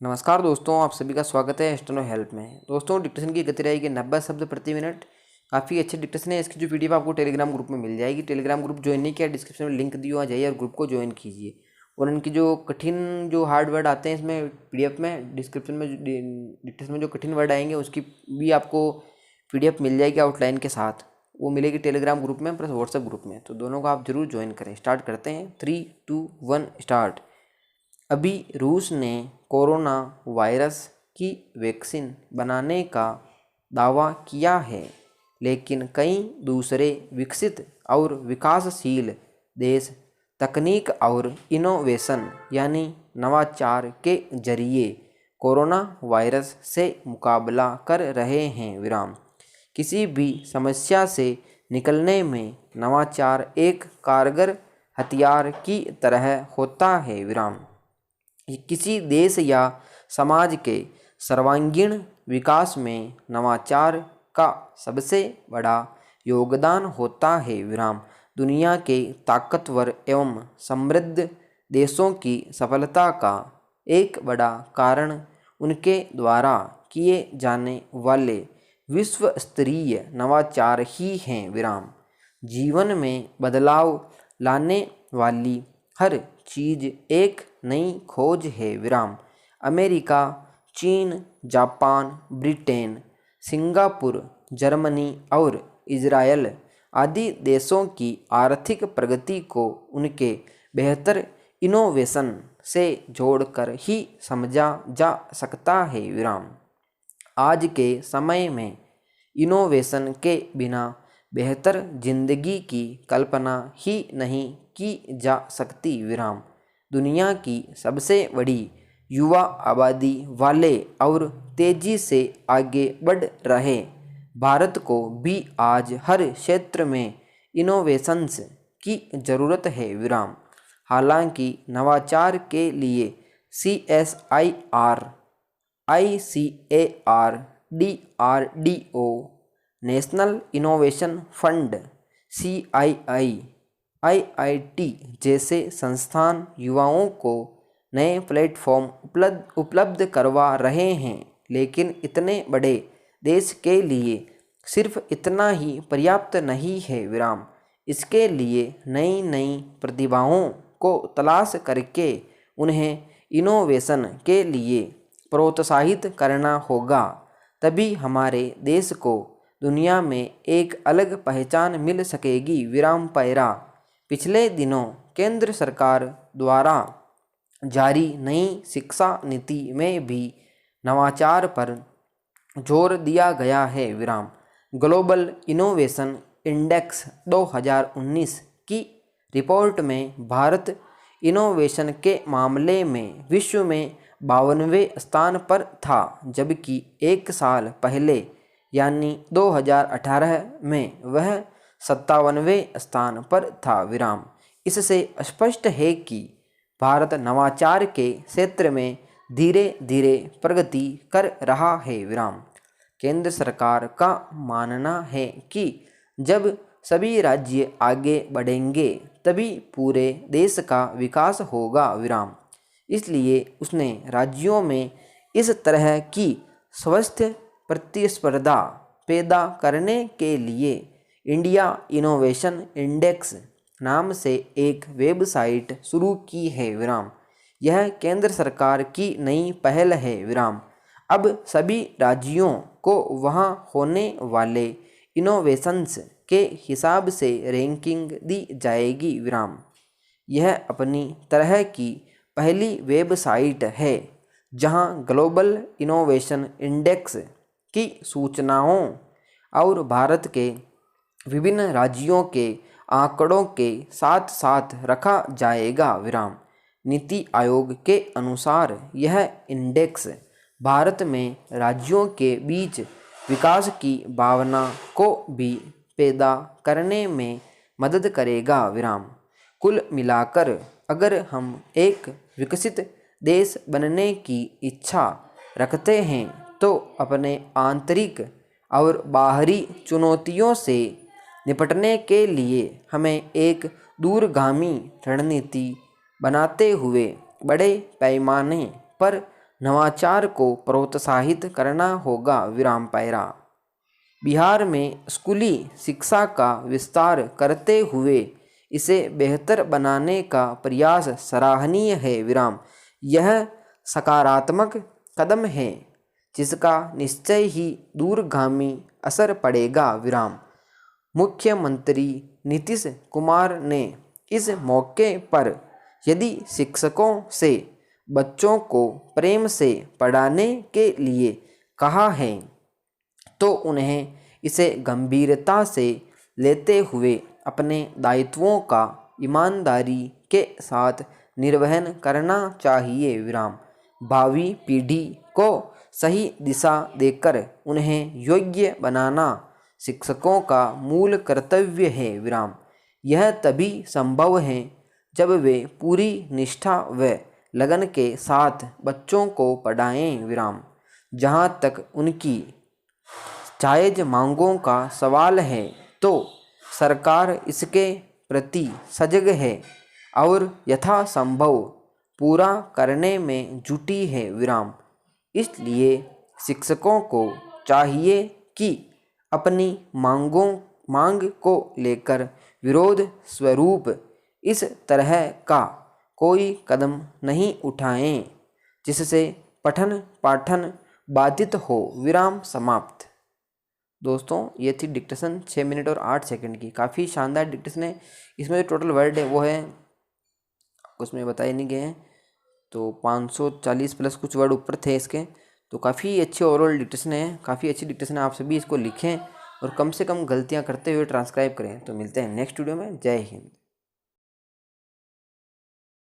नमस्कार दोस्तों, आप सभी का स्वागत है स्टेनो हेल्प में। दोस्तों, डिक्टेशन की गति रहेगी 90 शब्द प्रति मिनट। काफ़ी अच्छी डिक्टेशन है। इसकी जो पीडीएफ आपको टेलीग्राम ग्रुप में मिल जाएगी। टेलीग्राम ग्रुप ज्वाइन नहीं किया, डिस्क्रिप्शन में लिंक दिया, जाइए और ग्रुप को ज्वाइन कीजिए। और इनकी जो कठिन जो हार्ड वर्ड आते हैं इसमें पीडीएफ में, डिस्क्रिप्शन में डिक्टेशन में जो कठिन वर्ड आएंगे उसकी भी आपको पीडीएफ मिल जाएगी आउटलाइन के साथ। वो मिलेगी टेलीग्राम ग्रुप में प्लस व्हाट्सएप ग्रुप में। तो दोनों को आप जरूर ज्वाइन करें। स्टार्ट करते हैं। 3, 2, 1 स्टार्ट। अभी रूस ने कोरोना वायरस की वैक्सीन बनाने का दावा किया है, लेकिन कई दूसरे विकसित और विकासशील देश तकनीक और इनोवेशन यानी नवाचार के जरिए कोरोना वायरस से मुकाबला कर रहे हैं। विराम। किसी भी समस्या से निकलने में नवाचार एक कारगर हथियार की तरह होता है। विराम। किसी देश या समाज के सर्वांगीण विकास में नवाचार का सबसे बड़ा योगदान होता है। विराम। दुनिया के ताकतवर एवं समृद्ध देशों की सफलता का एक बड़ा कारण उनके द्वारा किए जाने वाले विश्व स्तरीय नवाचार ही हैं। विराम। जीवन में बदलाव लाने वाली हर चीज़ एक नई खोज है। विराम। अमेरिका, चीन, जापान, ब्रिटेन, सिंगापुर, जर्मनी और इजरायल आदि देशों की आर्थिक प्रगति को उनके बेहतर इनोवेशन से जोड़कर ही समझा जा सकता है। विराम। आज के समय में इनोवेशन के बिना बेहतर जिंदगी की कल्पना ही नहीं की जा सकती। विराम। दुनिया की सबसे बड़ी युवा आबादी वाले और तेजी से आगे बढ़ रहे भारत को भी आज हर क्षेत्र में इनोवेशंस की ज़रूरत है। विराम। हालांकि नवाचार के लिए CSIR, ICAR, DRDO, national innovation fund, CII, IIT जैसे संस्थान युवाओं को नए प्लेटफॉर्म उपलब्ध करवा रहे हैं, लेकिन इतने बड़े देश के लिए सिर्फ इतना ही पर्याप्त नहीं है। विराम। इसके लिए नई नई प्रतिभाओं को तलाश करके उन्हें इनोवेशन के लिए प्रोत्साहित करना होगा। तभी हमारे देश को दुनिया में एक अलग पहचान मिल सकेगी। विराम। पैरा। पिछले दिनों केंद्र सरकार द्वारा जारी नई शिक्षा नीति में भी नवाचार पर जोर दिया गया है। विराम। ग्लोबल इनोवेशन इंडेक्स 2019 की रिपोर्ट में भारत इनोवेशन के मामले में विश्व में 52वें स्थान पर था, जबकि एक साल पहले यानी 2018 में वह 57वें स्थान पर था। विराम। इससे स्पष्ट है कि भारत नवाचार के क्षेत्र में धीरे धीरे प्रगति कर रहा है। विराम। केंद्र सरकार का मानना है कि जब सभी राज्य आगे बढ़ेंगे तभी पूरे देश का विकास होगा। विराम। इसलिए उसने राज्यों में इस तरह की स्वस्थ प्रतिस्पर्धा पैदा करने के लिए इंडिया इनोवेशन इंडेक्स नाम से एक वेबसाइट शुरू की है। विराम। यह केंद्र सरकार की नई पहल है। विराम। अब सभी राज्यों को वहां होने वाले इनोवेशंस के हिसाब से रैंकिंग दी जाएगी। विराम। यह अपनी तरह की पहली वेबसाइट है जहां ग्लोबल इनोवेशन इंडेक्स की सूचनाओं और भारत के विभिन्न राज्यों के आंकड़ों के साथ साथ रखा जाएगा। विराम। नीति आयोग के अनुसार यह इंडेक्स भारत में राज्यों के बीच विकास की भावना को भी पैदा करने में मदद करेगा। विराम। कुल मिलाकर अगर हम एक विकसित देश बनने की इच्छा रखते हैं तो अपने आंतरिक और बाहरी चुनौतियों से निपटने के लिए हमें एक दूरगामी रणनीति बनाते हुए बड़े पैमाने पर नवाचार को प्रोत्साहित करना होगा। विराम पैरा। बिहार में स्कूली शिक्षा का विस्तार करते हुए इसे बेहतर बनाने का प्रयास सराहनीय है। विराम। यह सकारात्मक कदम है जिसका निश्चय ही दूरगामी असर पड़ेगा। विराम। मुख्यमंत्री नीतीश कुमार ने इस मौके पर यदि शिक्षकों से बच्चों को प्रेम से पढ़ाने के लिए कहा है तो उन्हें इसे गंभीरता से लेते हुए अपने दायित्वों का ईमानदारी के साथ निर्वहन करना चाहिए। विराम। भावी पीढ़ी को सही दिशा देकर उन्हें योग्य बनाना शिक्षकों का मूल कर्तव्य है। विराम। यह तभी संभव है जब वे पूरी निष्ठा व लगन के साथ बच्चों को पढ़ाएं। विराम। जहाँ तक उनकी जायज़ मांगों का सवाल है तो सरकार इसके प्रति सजग है और यथासंभव पूरा करने में जुटी है। विराम। इसलिए शिक्षकों को चाहिए कि अपनी मांग को लेकर विरोध स्वरूप इस तरह का कोई कदम नहीं उठाएं जिससे पठन पाठन बाधित हो। विराम समाप्त। दोस्तों ये थी डिक्टेशन 6 मिनट और 8 सेकंड की। काफ़ी शानदार डिक्टेशन है। इसमें जो टोटल वर्ड है वो है, उसमें बताए नहीं गए हैं, तो 540 प्लस कुछ वर्ड ऊपर थे इसके। तो काफ़ी अच्छी ओवरऑल डिक्टेशन है, काफ़ी अच्छी डिक्टेशन है। आप सभी इसको लिखें और कम से कम गलतियाँ करते हुए ट्रांसक्राइब करें। तो मिलते हैं नेक्स्ट वीडियो में। जय हिंद।